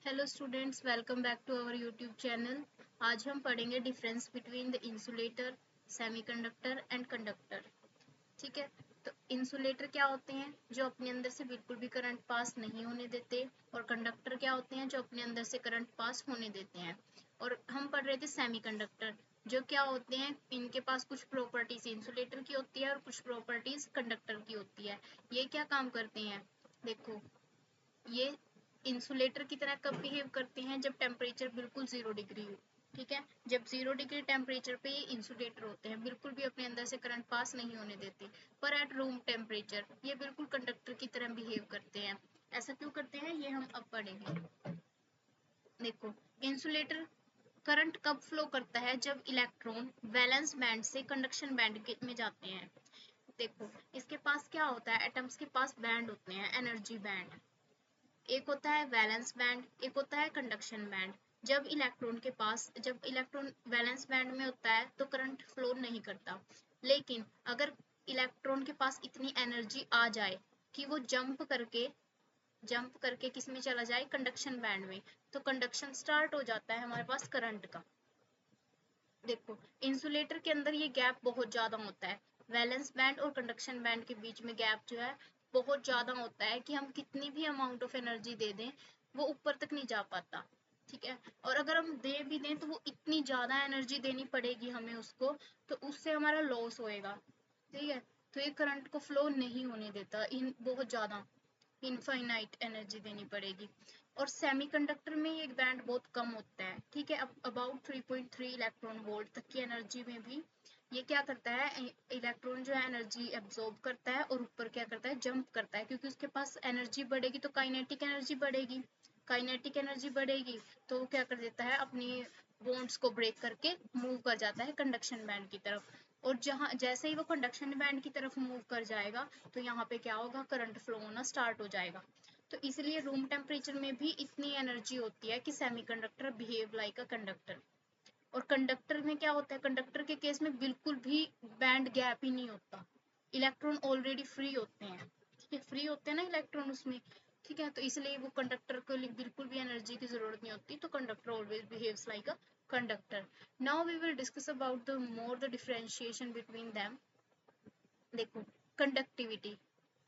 Hello students, welcome back to our YouTube channel. आज हम पढ़ेंगे difference between the insulator, semiconductor and conductor. ठीक है। तो इंसुलेटर क्या होते हैं? जो अपने अंदर से बिल्कुल भी करंट पास नहीं होने देते। और कंडक्टर क्या होते हैं? जो अपने अंदर से करंट पास होने देते हैं। और हम पढ़ रहे थे सेमीकंडक्टर, जो क्या होते हैं? इनके पास कुछ प्रॉपर्टीज इंसुलेटर की होती है और कुछ प्रॉपर्टीज कंडक्टर की होती है। ये क्या काम करते हैं? देखो, ये इंसुलेटर की तरह कब बिहेव करते हैं? जब टेम्परेचर बिल्कुल 0 डिग्री हो। ठीक है। जब 0 डिग्री टेम्परेचर पे ये इंसुलेटर होते हैं, बिल्कुल भी अपने अंदर से करंट पास नहीं होने देते। पर एट रूम टेम्परेचर ये बिल्कुल कंडक्टर की तरह बिहेव करते हैं। ऐसा क्यों करते हैं, ये हम अब पढ़ेंगे। देखो, इंसुलेटर करंट कब फ्लो करता है? जब इलेक्ट्रॉन वैलेंस बैंड से कंडक्शन बैंड में जाते हैं। देखो, इसके पास क्या होता है? एटम्स के पास बैंड होते हैं, एनर्जी बैंड। एक होता है वैलेंस बैंड, एक होता है कंडक्शन बैंड। जब इलेक्ट्रॉन वैलेंस बैंड में होता है तो करंट फ्लो नहीं करता। लेकिन अगर इलेक्ट्रॉन के पास इतनी एनर्जी आ जाए कि वो जंप करके किस में चला जाए? कंडक्शन बैंड में। तो कंडक्शन स्टार्ट हो जाता है हमारे पास करंट का। देखो, इंसुलेटर के अंदर ये गैप बहुत ज्यादा होता है। वैलेंस बैंड और कंडक्शन बैंड के बीच में गैप जो है बहुत ज्यादा होता है कि हम कितनी भी अमाउंट ऑफ एनर्जी दे दें वो ऊपर तक नहीं जा पाता। ठीक है। और अगर हम दे भी दें तो वो इतनी ज्यादा एनर्जी देनी पड़ेगी हमें उसको, तो उससे हमारा लॉस होएगा। ठीक है। तो ये करंट को फ्लो नहीं होने देता, इन बहुत ज्यादा इनफाइनाइट एनर्जी देनी पड़ेगी। और सेमीकंडक्टर में ये बैंड बहुत कम होता है। ठीक है। अब अबाउट 3.3 इलेक्ट्रॉन वोल्ट तक की एनर्जी में भी ये क्या करता है? इलेक्ट्रॉन जो है एनर्जी एब्जॉर्ब करता है और ऊपर क्या करता है? जंप करता है, क्योंकि उसके पास एनर्जी बढ़ेगी तो काइनेटिक एनर्जी बढ़ेगी। काइनेटिक एनर्जी बढ़ेगी तो वो क्या कर देता है? अपनी बॉन्ड्स को ब्रेक करके मूव कर जाता है कंडक्शन बैंड की तरफ। और जहां जैसे ही वो कंडक्शन बैंड की तरफ मूव कर जाएगा तो यहाँ पे क्या होगा? करंट फ्लो होना स्टार्ट हो जाएगा। तो इसलिए रूम टेम्परेचर में भी इतनी एनर्जी होती है कि semiconductor behave like a conductor. और कंडक्टर में क्या होता है? कंडक्टर के केस में बिल्कुल भी बैंड गैप ही नहीं होता। इलेक्ट्रॉन ऑलरेडी फ्री होते हैं। ठीक है, फ्री होते हैं ना इलेक्ट्रॉन उसमें। ठीक है। तो इसलिए वो कंडक्टर को लिए बिल्कुल भी एनर्जी की जरूरत नहीं होती। तो conductor always behaves like a conductor. Now we will discuss about the more the differentiation between them. देखो, कंडक्टिविटी।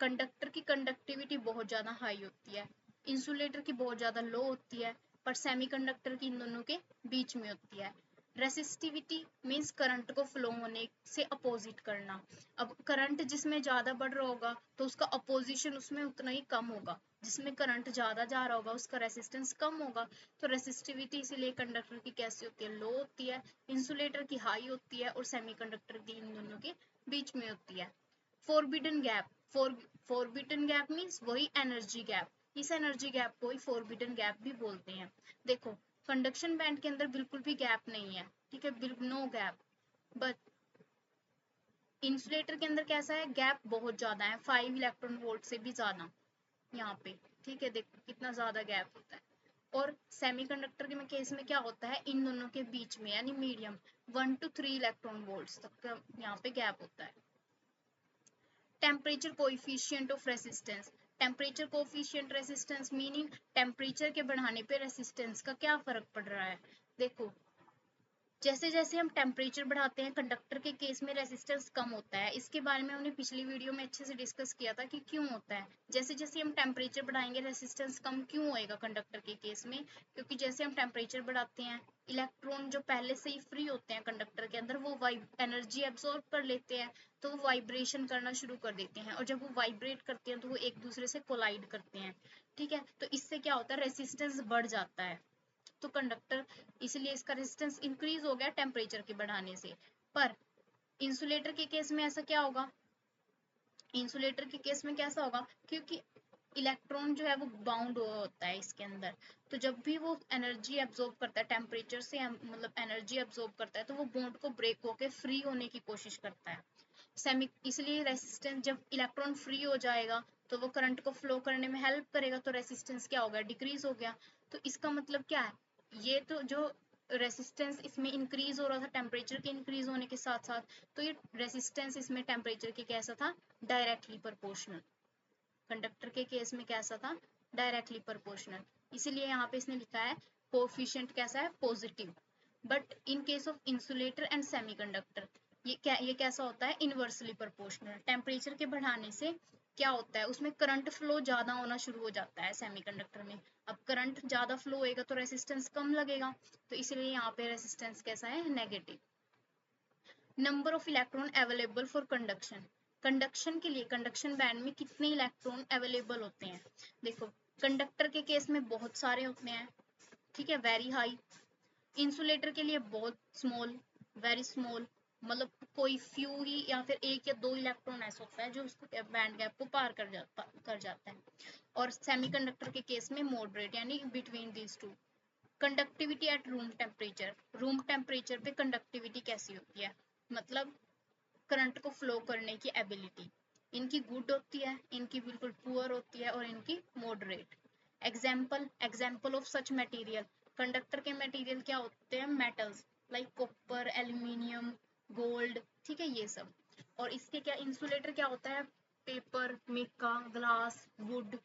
कंडक्टर की कंडक्टिविटी बहुत ज़्यादा हाई होती है, इंसुलेटर की बहुत ज़्यादा लो होती है, पर सेमीकंडक्टर की इन दोनों के बीच में होती है। रेसिस्टिविटी मीन्स करंट को फ्लो होने से अपोजिट करना। अब करंट जिसमें ज़्यादा बढ़ रहा होगा तो उसका अपोजिशन उसमें उतना ही कम होगा। जिसमें करंट ज़्यादा जा रहा होगा उसका रेसिस्टेंस कम होगा। तो रेसिस्टिविटी इसीलिए कंडक्टर की कैसी होती है? लो होती है। इंसुलेटर की हाई होती है और सेमीकंडक्टर की इन दोनों के बीच में होती है। Forbidden gap. Forbidden gap means वही एनर्जी गैप। इस एनर्जी गैप को ही फोरबिडन गैप भी बोलते हैं। देखो, कंडक्शन बैंड के अंदर बिल्कुल भी गैप नहीं है। ठीक है, नो गैप। बट इंसुलेटर के अंदर कैसा है? गैप बहुत ज्यादा है, 5 इलेक्ट्रॉन वोल्ट से भी ज्यादा यहाँ पे। ठीक है, देखो कितना ज्यादा गैप होता है। और सेमीकंडक्टर के केस में क्या होता है? इन दोनों के बीच में यानी मीडियम 1 to 3 इलेक्ट्रॉन वोल्ट्स तक का यहाँ पे गैप होता है। Temperature coefficient of resistance. Temperature coefficient resistance meaning temperature के बढ़ाने पे रेसिस्टेंस का क्या फर्क पड़ रहा है। देखो, जैसे जैसे हम टेम्परेचर बढ़ाते हैं कंडक्टर के केस में रेजिस्टेंस कम होता है। इसके बारे में हमने पिछली वीडियो में अच्छे से डिस्कस किया था कि क्यों होता है। जैसे जैसे हम टेम्परेचर बढ़ाएंगे रेजिस्टेंस कम क्यों होएगा कंडक्टर के केस में? क्योंकि जैसे हम टेम्परेचर बढ़ाते हैं इलेक्ट्रॉन जो पहले से ही फ्री होते हैं कंडक्टर के अंदर वो एनर्जी एब्सॉर्ब कर लेते हैं, तो वो वाइब्रेशन करना शुरू कर देते हैं। और जब वो वाइब्रेट करते हैं तो वो एक दूसरे से कोलाइड करते हैं। ठीक है। तो इससे क्या होता है? रेसिस्टेंस बढ़ जाता है। तो कंडक्टर इसलिए इसका रेजिस्टेंस इंक्रीज हो गया टेम्परेचर के बढ़ाने से। पर इंसुलेटर के केस में ऐसा क्या होगा? इंसुलेटर के केस में कैसा होगा? क्योंकि इलेक्ट्रॉन जो है वो बाउंड होता है इसके अंदर, तो जब भी वो एनर्जी एब्जॉर्ब करता है टेम्परेचर से, मतलब एनर्जी एब्जॉर्ब करता है, तो वो बॉन्ड को ब्रेक होके फ्री होने की कोशिश करता है। इसलिए रेसिस्टेंस जब इलेक्ट्रॉन फ्री हो जाएगा तो वो करंट को फ्लो करने में हेल्प करेगा, तो रेसिस्टेंस क्या हो गया? डिक्रीज हो गया। तो इसका मतलब क्या है? ये तो जो रेसिस्टेंस इसमें इंक्रीज हो रहा था टेम्परेचर के इंक्रीज होने के साथ साथ, तो ये रेसिस्टेंस इसमें टेम्परेचर के कैसा था? Directly proportional. कंडक्टर के केस में कैसा था? Directly proportional. इसीलिए यहाँ पे इसने लिखा है कोफिशिएंट कैसा है, positive. But in case of insulator and semiconductor ये कैसा होता है, इनवर्सली प्रोपोर्शनल। टेम्परेचर के बढ़ाने से क्या होता है, उसमें करंट फ्लो ज्यादा होना शुरू हो जाता है सेमीकंडक्टर में। अब करंट ज्यादा फ्लो होएगा तो रेसिस्टेंस कम लगेगा, तो इसलिए यहाँ पे रेसिस्टेंस कैसा है, negative. Number of electron available for conduction, conduction के लिए कंडक्शन बैंड में कितने इलेक्ट्रॉन अवेलेबल होते हैं। देखो कंडक्टर के केस में बहुत सारे होते हैं, ठीक है, वेरी हाई। इंसुलेटर के लिए बहुत स्मॉल, वेरी स्मॉल, मतलब कोई फ्यू ही या फिर एक या दो इलेक्ट्रॉन ऐसा होता है जो उसको बैंड गैप को पार कर जाता है। और सेमीकंडक्टर के केस में मॉडरेट, यानी between these two. Conductivity eight room temperature पे कंडक्टिविटी कैसी होती है, मतलब करंट को फ्लो करने की एबिलिटी, इनकी गुड होती है, इनकी बिल्कुल पुअर होती है, और इनकी moderate. Example of such material, conductor के मटेरियल क्या होते हैं, metals like copper, aluminium, gold, ठीक है, ये सब। और इसके क्या, इंसुलेटर क्या होता है, पेपर, मिका, ग्लास, वुड।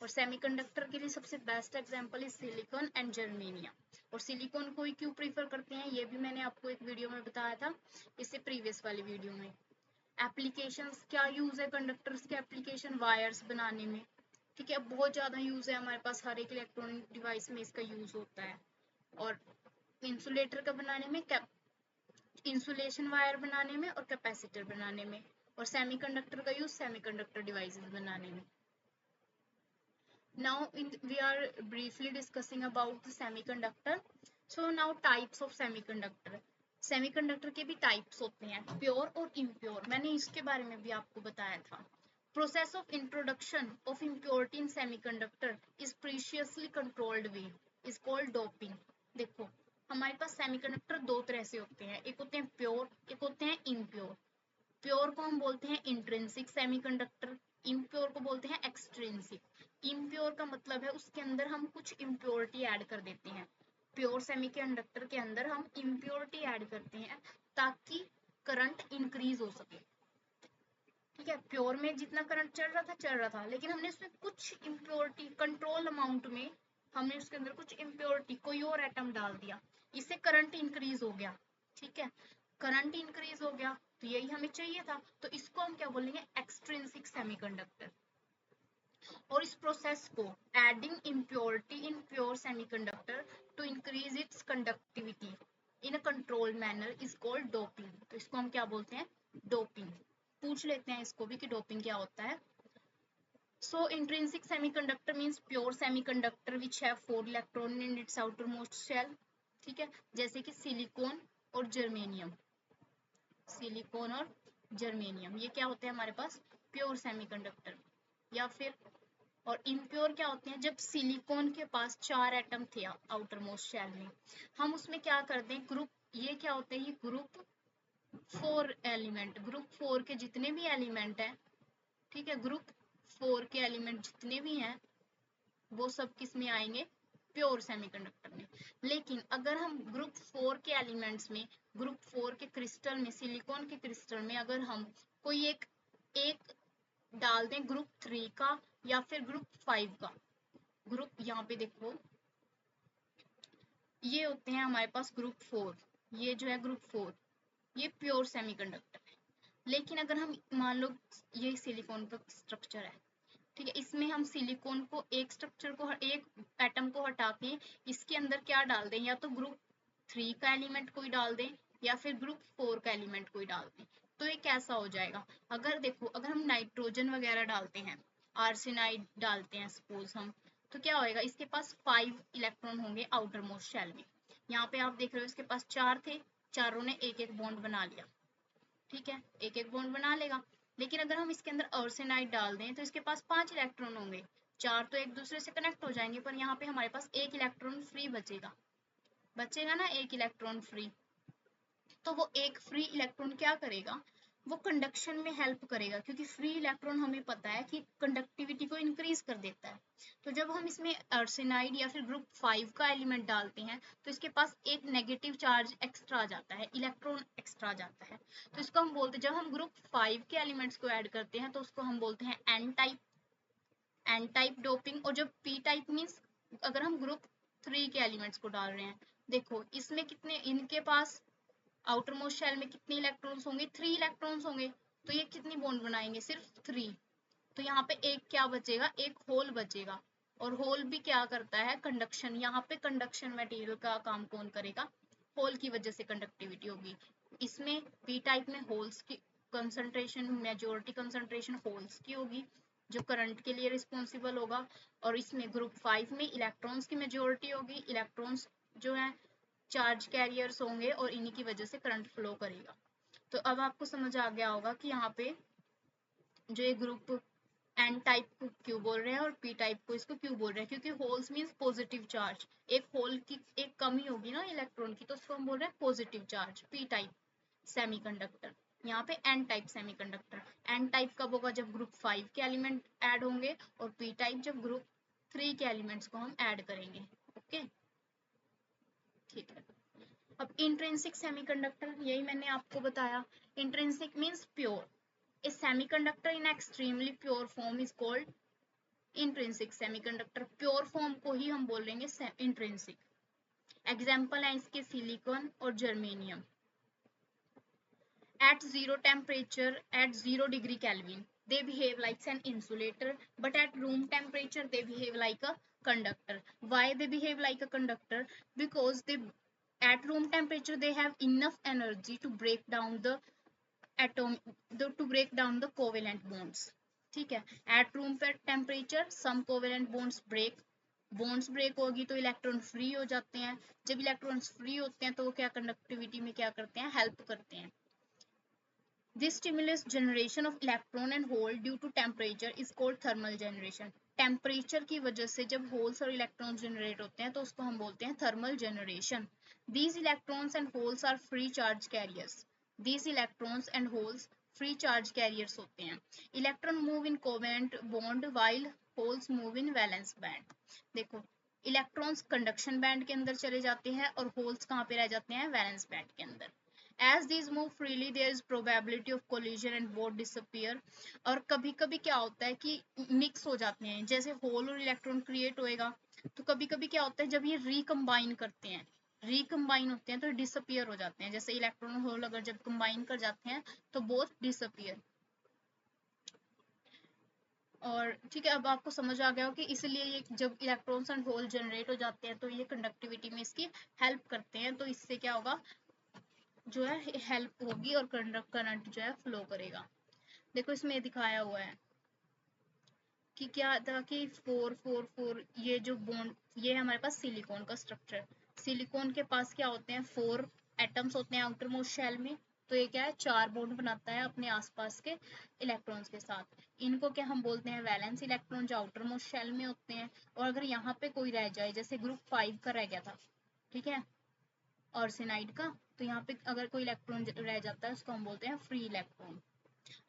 और सेमीकंडक्टर के लिए सबसे बेस्ट एग्जांपल है सिलिकॉन एंड जर्मेनियम। और सिलिकॉन को ही क्यों प्रीफर करते हैं, ये भी मैंने आपको एक वीडियो में बताया था, इससे प्रीवियस वाली वीडियो में। एप्लीकेशंस क्या यूज है कंडक्टर्स के, एप्लीकेशन वायर्स बनाने में, ठीक है, बहुत ज्यादा यूज है हमारे पास, हर एक इलेक्ट्रॉनिक डिवाइस में इसका यूज होता है। और इंसुलेटर का बनाने में, इंसुलेशन वायर बनाने में और कैपेसिटर बनाने में। और सेमीकंडक्टर का यूज सेमीकंडक्टर डिवाइसेस बनाने में। Now we are briefly discussing about the semiconductor. So now types of semiconductor. Semiconductor के भी types होते हैं, pure और impure. मैंने इसके बारे में भी आपको बताया था. Process of introduction of impurity in semiconductor is preciously controlled way is called doping. देखो हमारे पास सेमीकंडक्टर दो तरह से होते हैं, एक होते हैं प्योर, एक होते हैं इम्प्योर। प्योर को हम बोलते हैं इंट्रिंसिक सेमीकंडक्टर, इम्प्योर को बोलते हैं एक्सट्रिंसिक। इम्प्योर का मतलब है उसके अंदर हम कुछ इम्प्योरिटी ऐड कर देते हैं। प्योर सेमीकंडक्टर के अंदर हम इम्प्योरिटी ऐड करते हैं ताकि करंट इंक्रीज हो सके, ठीक है। प्योर में जितना करंट चल रहा था, लेकिन हमने उसमें कुछ इम्प्योरिटी, कंट्रोल अमाउंट में हमने उसके अंदर कुछ इम्प्योरिटी, कोई और एटम डाल दिया, इससे करंट इंक्रीज हो गया, ठीक है। करंट इंक्रीज हो गया तो यही हमें चाहिए था, तो इसको हम क्या बोलेंगे, एक्सट्रिंसिक सेमीकंडक्टर। और इस प्रोसेस को adding impurity in pure semiconductor to increase its conductivity in a controlled manner is called doping. तो इसको हम क्या बोलते हैं, डोपिंग। पूछ लेते हैं इसको भी कि डोपिंग क्या होता है। So intrinsic semiconductor means pure semiconductor which have 4 electron in its outermost shell, ठीक है, जैसे कि सिलिकॉन और जर्मेनियम। सिलिकॉन और जर्मेनियम ये क्या होते हैं हमारे पास, प्योर सेमीकंडक्टर। या फिर और इम्प्योर क्या होते हैं, जब सिलिकॉन के पास 4 एटम थे आउटर मोस्ट शेल में, हम उसमें क्या करते हैं, ग्रुप, ये क्या होते हैं, ये ग्रुप 4 एलिमेंट, ग्रुप 4 के जितने भी एलिमेंट हैं, ठीक है, ग्रुप 4 के एलिमेंट जितने भी हैं वो सब किस में आएंगे, प्योर सेमीकंडक्टर में। लेकिन अगर हम ग्रुप 4 के एलिमेंट्स में, ग्रुप 4 के क्रिस्टल में, सिलिकॉन के क्रिस्टल में अगर हम कोई एक डाल दें ग्रुप 3 का या फिर ग्रुप 5 का, ग्रुप यहाँ पे देखो ये होते हैं हमारे पास ग्रुप 4, ये जो है ग्रुप 4, ये प्योर सेमीकंडक्टर है। लेकिन अगर हम मान लो ये सिलिकॉन का स्ट्रक्चर है, ठीक है, इसमें हम सिलिकॉन को एक स्ट्रक्चर को, एक एटम को हटा के इसके अंदर क्या डाल दें, या तो ग्रुप 3 का एलिमेंट कोई डाल दें या फिर ग्रुप 4 का एलिमेंट कोई डाल दें, तो ये कैसा हो जाएगा। अगर देखो अगर हम नाइट्रोजन वगैरह डालते हैं, आर्सेनाइड डालते हैं सपोज हम, तो क्या होएगा, इसके पास 5 इलेक्ट्रॉन होंगे आउटर मोस्ट शेल में। यहाँ पे आप देख रहे हो इसके पास 4 थे, चारों ने एक एक बॉन्ड बना लिया, ठीक है, एक एक बॉन्ड बना लेगा। लेकिन अगर हम इसके अंदर आर्सेनाइड डाल दें तो इसके पास 5 इलेक्ट्रॉन होंगे, 4 तो एक दूसरे से कनेक्ट हो जाएंगे, पर यहाँ पे हमारे पास एक इलेक्ट्रॉन फ्री बचेगा ना, एक इलेक्ट्रॉन फ्री। तो वो एक फ्री इलेक्ट्रॉन क्या करेगा, वो कंडक्शन में हेल्प करेगा, क्योंकि फ्री इलेक्ट्रॉन हमें पता है कि कंडक्टिविटी को इंक्रीज कर देता है। तो जब हम इसमें आर्सेनाइड या फिर ग्रुप 5 का एलिमेंट डालते हैं तो इसके पास एक नेगेटिव चार्ज एक्स्ट्रा आ जाता है, इलेक्ट्रॉन एक्स्ट्रा आ जाता है। तो इसको हम बोलते हैं, जब हम ग्रुप 5 के एलिमेंट्स को ऐड करते हैं तो उसको हम बोलते हैं एन टाइप डोपिंग। और जब पी टाइप मीन्स अगर हम ग्रुप 3 के एलिमेंट्स को डाल रहे हैं, देखो इसमें कितने, इनके पास आउटर मोस्ट शेल में कितने इलेक्ट्रॉन्स होंगे, 3 इलेक्ट्रॉन्स होंगे, तो ये कितनी बॉन्ड बनाएंगे, सिर्फ 3। तो यहाँ पे एक क्या बचेगा, एक होल बचेगा। और होल भी क्या करता है, कंडक्शन। यहाँ पे कंडक्शन मटेरियल का काम कौन करेगा, होल की वजह से कंडक्टिविटी होगी। इसमें पी टाइप में होल्स की कंसंट्रेशन, मेजोरिटी कंसंट्रेशन होल्स की होगी, जो करंट के लिए रिस्पॉन्सिबल होगा। और इसमें ग्रुप 5 में इलेक्ट्रॉन्स की मेजोरिटी होगी, इलेक्ट्रॉन्स जो है चार्ज कैरियर्स होंगे और इन्हीं की वजह से करंट फ्लो करेगा। तो अब आपको समझ आ गया होगा कि यहाँ पे जो ये ग्रुप एन टाइप को क्यों बोल रहे हैं और पी टाइप को इसको क्यों बोल रहे हैं, क्योंकि होल्स मीन्स पॉजिटिव चार्ज। एक होल की एक कमी होगी ना इलेक्ट्रॉन की, तो उसको हम बोल रहे हैं positive charge, P type semiconductor. यहाँ पे N type semiconductor. N type कब होगा, जब ग्रुप 5 के एलिमेंट ऐड होंगे, और पी टाइप जब ग्रुप 3 के एलिमेंट्स को हम ऐड करेंगे। ओके, ठीक है। अब इंट्रिंसिक सेमीकंडक्टर, यही मैंने आपको बताया। Intrinsic means pure. A semiconductor in extremely pure form is called intrinsic semiconductor। Pure form को ही हम बोलेंगे इंट्रिंसिक। एग्जाम्पल है इसके सिलिकॉन और germanium. At zero temperature, at 0 degree Kelvin, they behave like an insulator, but at room temperature they behave like a conductor. Why they behave like a conductor? Because they at room temperature they have enough energy to break down the atom, to break down the covalent bonds। ठीक है, at room temperature some covalent bonds break, bonds break होगी तो electron free हो जाते हैं। जब electrons free होते हैं तो वो क्या कंडक्टिविटी में क्या करते हैं, हेल्प करते हैं। This stimulates generation of electron and hole due to temperature is called thermal generation। Temperature की वजह से जब होल्स और इलेक्ट्रॉन्स जनरेट होते हैं तो उसको हम बोलते हैं thermal generation. These electrons and holes are free charge carriers। These electrons and holes free charge carriers होते हैं। Electron move in covalent bond while holes move in valence band। देखो इलेक्ट्रॉन्स कंडक्शन बैंड के अंदर चले जाते हैं और holes कहाँ पे रह जाते हैं, वैलेंस बैंड के अंदर। As these move freely, there is probability of collision and both disappear। और कभी कभी क्या होता है कि मिक्स हो जाते हैं, जैसे होल और इलेक्ट्रॉन क्रिएट होएगा, तो कभी कभी क्या होता है जब ये रिकम्बाइन करते हैं, रिकम्बाइन होते हैं तो डिसअपियर हो जाते हैं। जैसे इलेक्ट्रॉन और होल अगर जब कंबाइन कर जाते हैं तो बोथ डिसअपियर। और ठीक है, अब आपको समझ आ गया हो कि इसलिए ये जब इलेक्ट्रॉन्स एंड होल जनरेट हो जाते हैं तो ये कंडक्टिविटी में इसकी हेल्प करते हैं। तो इससे क्या होगा, जो है हेल्प होगी और करंट जो है फ्लो करेगा। देखो इसमें दिखाया हुआ है कि क्या था कि 4 ये जो बॉन्ड, ये हमारे पास सिलिकॉन का स्ट्रक्चर। सिलिकॉन के पास क्या होते हैं, 4 एटम्स होते हैं आउटर मोस्ट शेल में। तो ये क्या है, 4 बॉन्ड बनाता है अपने आसपास के इलेक्ट्रॉन्स के साथ। इनको क्या हम बोलते हैं, वैलेंस इलेक्ट्रॉन, जो आउटर मोस्ट शेल में होते हैं। और अगर यहाँ पे कोई रह जाए, जैसे ग्रुप 5 का रह गया था, ठीक है, ऑर्सेनाइड का, तो यहाँ पे अगर कोई इलेक्ट्रॉन रह जाता है उसको हम बोलते हैं फ्री इलेक्ट्रॉन।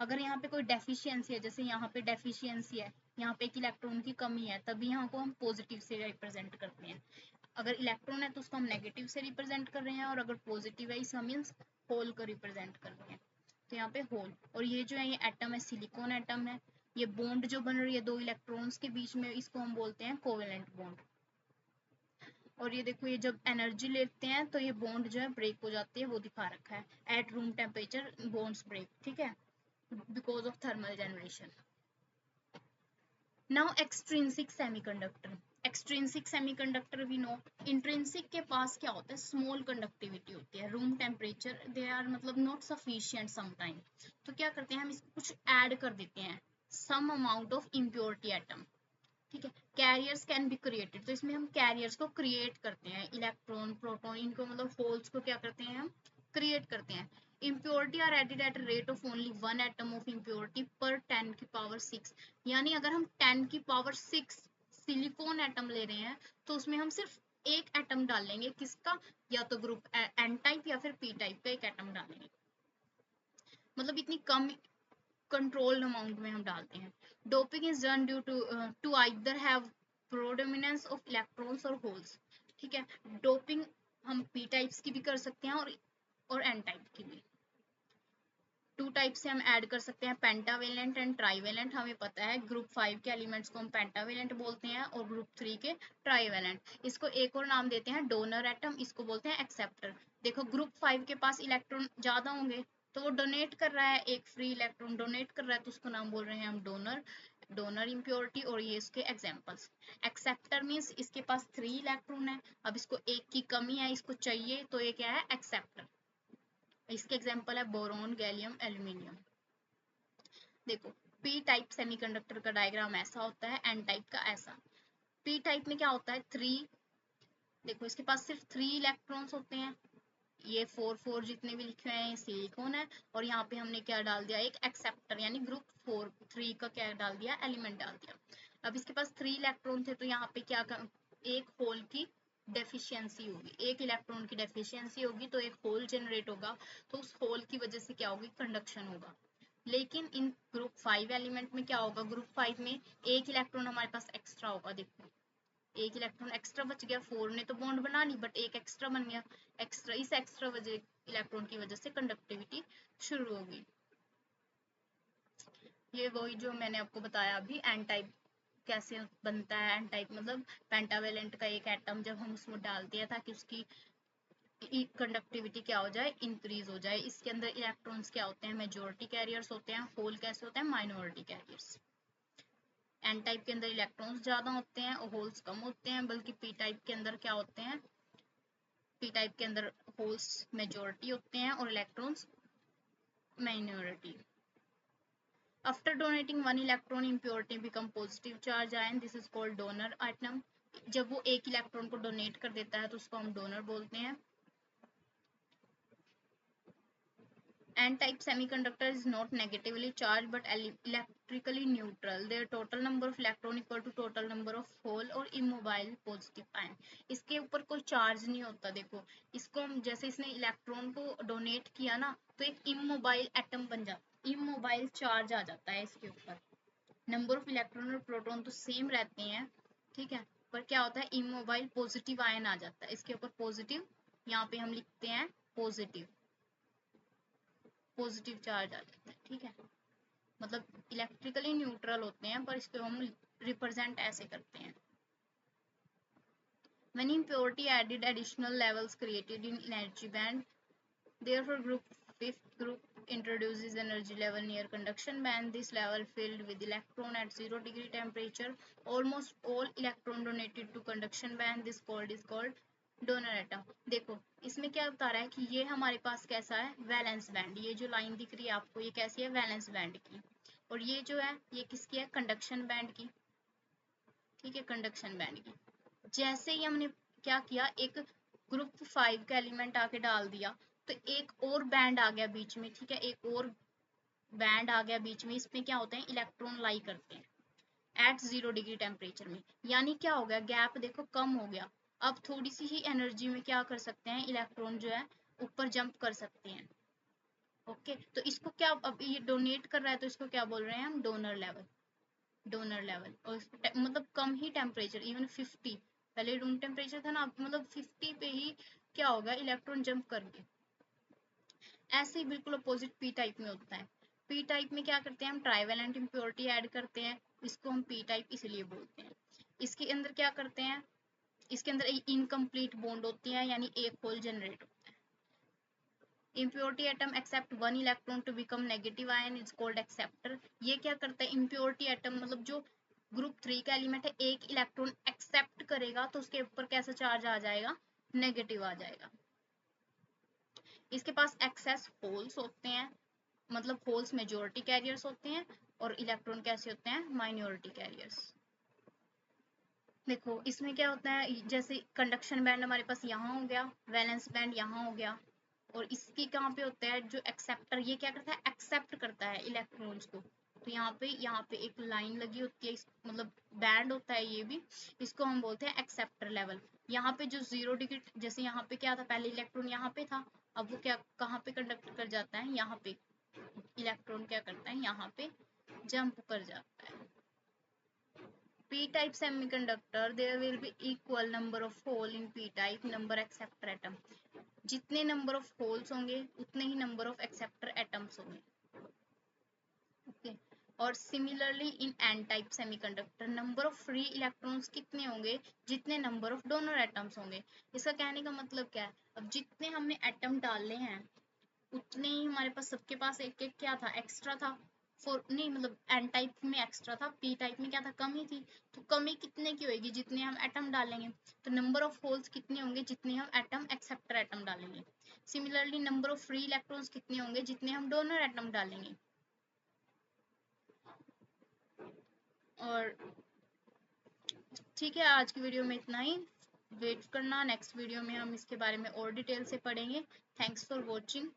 अगर यहाँ पे कोई डेफिशिएंसी है, जैसे यहाँ पे डेफिशिएंसी है, यहाँ पे एक इलेक्ट्रॉन की कमी है, तभी यहाँ को हम पॉजिटिव से रिप्रेजेंट करते हैं। अगर इलेक्ट्रॉन है तो उसको हम नेगेटिव से रिप्रेजेंट कर रहे हैं, और अगर पॉजिटिव है इसका मीन्स होल को रिप्रेजेंट कर रहे हैं। तो यहाँ पे होल, और ये जो है ये एटम है, सिलिकॉन एटम है। ये बॉन्ड जो बन रही है दो इलेक्ट्रॉन्स के बीच में, इसको हम बोलते हैं कोवेलेंट बॉन्ड। और ये देखो, ये जब एनर्जी लेते हैं तो ये बॉन्ड जो है ब्रेक हो जाती है, वो दिखा रखा है at room temperature bonds break, ठीक है, because of thermal generation. Now extrinsic semiconductor. Extrinsic semiconductor we know. Intrinsic के पास क्या होता है, स्मॉल कंडक्टिविटी होती है, रूम टेम्परेचर दे आर मतलब नॉट सफिशिएंट समटाइम। तो क्या करते हैं हम इसको कुछ ऐड कर देते हैं, some amount of impurity atom, ठीक है। कैरियर्स कैन बी क्रिएटेड, तो इसमें हम कैरियर्स को क्रिएट करते हैं, इलेक्ट्रॉन प्रोटॉन इनको मतलब होल्स को क्या करते हैं हम क्रिएट करते हैं। Impurity are added at rate of only 1 atom of impurity per 10 की पावर 6। यानी अगर हम 10 की पावर 6 सिलिकॉन एटम ले रहे हैं तो उसमें हम सिर्फ एक एटम डालेंगे, किसका, या तो ग्रुप एन टाइप या फिर पी टाइप का एक एटम डालेंगे। मतलब इतनी कम कंट्रोल्ड अमाउंट में हम डालते हैं। Doping is done due to either have predominance of electrons और होल्स, ठीक है। डोपिंग हम पी टाइप्स की भी कर सकते हैं और एन टाइप की भी। टू टाइप से हम ऐड कर सकते हैं, पेंटावेलेंट एंड ट्राईवेलेंट। हमें पता है ग्रुप 5 के एलिमेंट्स को हम पेंटावेलेंट बोलते हैं और ग्रुप 3 के ट्राईवेलेंट। इसको एक और नाम देते हैं डोनर एटम, इसको बोलते हैं एक्सेप्टर। देखो ग्रुप 5 के पास इलेक्ट्रॉन ज्यादा होंगे तो वो डोनेट कर रहा है, एक फ्री इलेक्ट्रॉन डोनेट कर रहा है, तो उसको नाम बोल रहे हैं हम डोनर, डोनर इम्प्योरिटी। और ये इसके एग्जांपल्स। एक्सेप्टर मींस इसके पास 3 इलेक्ट्रॉन है, अब इसको एक की कमी है, इसको चाहिए, तो ये क्या है, एक्सेप्टर। इसके एग्जांपल है बोरोन, गैलियम, एल्यूमिनियम। देखो पी टाइप सेमीकंडक्टर का डायग्राम ऐसा होता है, एन टाइप का ऐसा। पी टाइप में क्या होता है, 3, देखो इसके पास सिर्फ 3 इलेक्ट्रॉन्स होते हैं, ये 4 जितने भी लिखे हुए हैं ये सिलिकॉन है, और यहाँ पे हमने क्या डाल दिया, एक एक्सेप्टर यानी ग्रुप 3 का क्या डाल दिया, एलिमेंट डाल दिया। अब इसके पास 3 इलेक्ट्रॉन थे तो यहाँ पे क्या एक होल की डेफिशिएंसी होगी, एक इलेक्ट्रॉन की डेफिशिएंसी होगी तो एक होल जनरेट होगा, तो उस होल की वजह से क्या होगी, कंडक्शन होगा। लेकिन इन ग्रुप 5 एलिमेंट में क्या होगा, ग्रुप 5 में एक इलेक्ट्रॉन हमारे पास एक्स्ट्रा होगा। देखो एक इलेक्ट्रॉन एक्स्ट्रा बच गया, 4 ने तो बॉन्ड बना ली बट एक एक्स्ट्रा बन गया, एक्स्ट्रा, इस एक्स्ट्रा वजह इलेक्ट्रॉन की वजह से कंडक्टिविटी शुरू होगी। ये वही जो मैंने आपको बताया अभी, एन टाइप कैसे बनता है। एन टाइप मतलब पेंटावेलेंट का एक एटम जब हम उसमें डालते हैं ताकि उसकी कंडक्टिविटी क्या हो जाए, इंक्रीज हो जाए। इसके अंदर इलेक्ट्रॉन्स क्या होते हैं, मेजॉरिटी कैरियर्स होते हैं, होल कैसे होते हैं, माइनॉरिटी कैरियर्स। एन टाइप के अंदर इलेक्ट्रॉन्स ज्यादा होते हैं और होल्स कम होते हैं, बल्कि पी टाइप के अंदर क्या होते हैं, पी टाइप के अंदर होल्स मेजॉरिटी होते हैं और electrons minority. After donating one electron, impurity become positive charge ion. This is called donor atom. जब वो एक इलेक्ट्रॉन को डोनेट कर देता है तो उसको हम डोनर बोलते हैं। N-type semiconductor is not negatively charged but electrically neutral. Their total number of electron equal to total number of hole और immobile positive ion. इसके ऊपर कोई चार्ज नहीं होता। देखो इसको हम जैसे इसने इलेक्ट्रॉन को डोनेट किया ना तो एक इमोबाइल एटम बन जाता, इमोबाइल चार्ज आ जाता है इसके ऊपर। नंबर ऑफ इलेक्ट्रॉन और प्रोटॉन तो सेम रहते हैं, ठीक है, पर क्या होता है इमोबाइल पॉजिटिव आयन आ जाता है इसके ऊपर, पॉजिटिव, यहाँ पे हम लिखते हैं पॉजिटिव, पॉजिटिव चार्ज आ जाता है, ठीक है। मतलब इलेक्ट्रिकली न्यूट्रल होते हैं पर इसको हम रिप्रेजेंट ऐसे करते हैं। When impurity added additional levels created in energy band, therefore fifth group introduces energy level near conduction band. This level filled with electron at 0 degree temperature. Almost all electron donated to conduction band. This is called donor atom. देखो इसमें क्या बता रहा है कि ये हमारे पास कैसा है, वैलेंस बैंड। ये जो लाइन दिख रही है आपको ये कैसी है, वैलेंस बैंड की, और ये जो है ये किसकी है, कंडक्शन बैंड की, ठीक है, कंडक्शन बैंड की। जैसे ही हमने क्या किया, एक ग्रुप 5 का एलिमेंट आके डाल दिया तो एक और बैंड आ गया बीच में, ठीक है, एक और बैंड आ गया बीच में। इसमें क्या होते हैं, इलेक्ट्रॉन लाई करते हैं एट 0 डिग्री टेम्परेचर में, यानी क्या हो गया, गैप देखो कम हो गया। अब थोड़ी सी ही एनर्जी में क्या कर सकते हैं, इलेक्ट्रॉन जो है ऊपर जंप कर सकते हैं। ओके तो इसको क्या, अब ये डोनेट कर रहा है तो इसको क्या बोल रहे हैं हम, डोनर लेवल, डोनर लेवल। और मतलब कम ही टेम्परेचर, इवन 50, पहले रूम टेम्परेचर था ना, मतलब 50 पे ही क्या होगा, इलेक्ट्रॉन जंप करके। ऐसे ही बिल्कुल अपोजिट पी टाइप में होता है। पी टाइप में क्या करते हैं हम, ट्राइवेलेंट इम्प्योरिटी ऐड करते हैं, इसको हम पी टाइप इसलिए बोलते हैं। इसके अंदर क्या करते हैं, इसके अंदर इनकम्प्लीट बॉन्ड होती है यानी एक होल जनरेट होता है। Impurity atom accept one electron to become negative ion is called acceptor. ये क्या करता है, इम्प्योरिटी एटम मतलब जो ग्रुप 3 का एलिमेंट है, एक इलेक्ट्रॉन एक्सेप्ट करेगा तो उसके ऊपर कैसा चार्ज आ जाएगा, नेगेटिव आ जाएगा। इसके पास एक्सेस होल्स होते हैं, मतलब होल्स मेजॉरिटी कैरियर्स होते हैं और इलेक्ट्रॉन कैसे होते हैं, माइनॉरिटी कैरियर्स। देखो इसमें क्या होता है, जैसे कंडक्शन बैंड हमारे पास यहाँ हो गया, वैलेंस बैंड यहाँ हो गया, और इसकी कहाँ पे होता है, जो एक्सेप्टर, ये क्या करता है, एक्सेप्ट करता है इलेक्ट्रॉन्स को। तो यहाँ पे एक लाइन लगी होती है, मतलब बैंड होता है ये भी, इसको हम बोलते हैं एक्सेप्टर लेवल। यहाँ पे जो 0 डिग्री, जैसे यहाँ पे क्या था, पहले इलेक्ट्रॉन यहाँ पे था, अब वो क्या कहाँ पे कंडक्ट कर जाता है, यहाँ पे इलेक्ट्रॉन क्या करता है, यहाँ पे जंप कर जाता है। p-type semiconductor there will be equal number of hole in p-type number acceptor atom। जितने नंबर ऑफ होल्स होंगे उतने ही नंबर ऑफ एक्सेप्टर एटम्स होंगे। ओके। और similarly in an type semiconductor number of free electrons कितने होंगे जितने number of donor atoms होंगे। इसका कहने का मतलब क्या है, अब जितने हमने एटम डाले हैं उतने ही हमारे पास सबके पास एक एक क्या था, एक्स्ट्रा था। फोर नहीं, मतलब एन टाइप में एक्स्ट्रा था, पी टाइप में क्या था, कमी थी। तो कमी कितने की होगी जितने हम एटम डालेंगे। तो नंबर ऑफ होल्स कितने होंगे जितने हम एटम एक्सेप्टर एटम डालेंगे। Similarly number of free electrons कितने होंगे जितने हम डोनर एटम डालेंगे। और ठीक है, आज की वीडियो में इतना ही। वेट करना, नेक्स्ट वीडियो में हम इसके बारे में और डिटेल से पढ़ेंगे। Thanks for watching.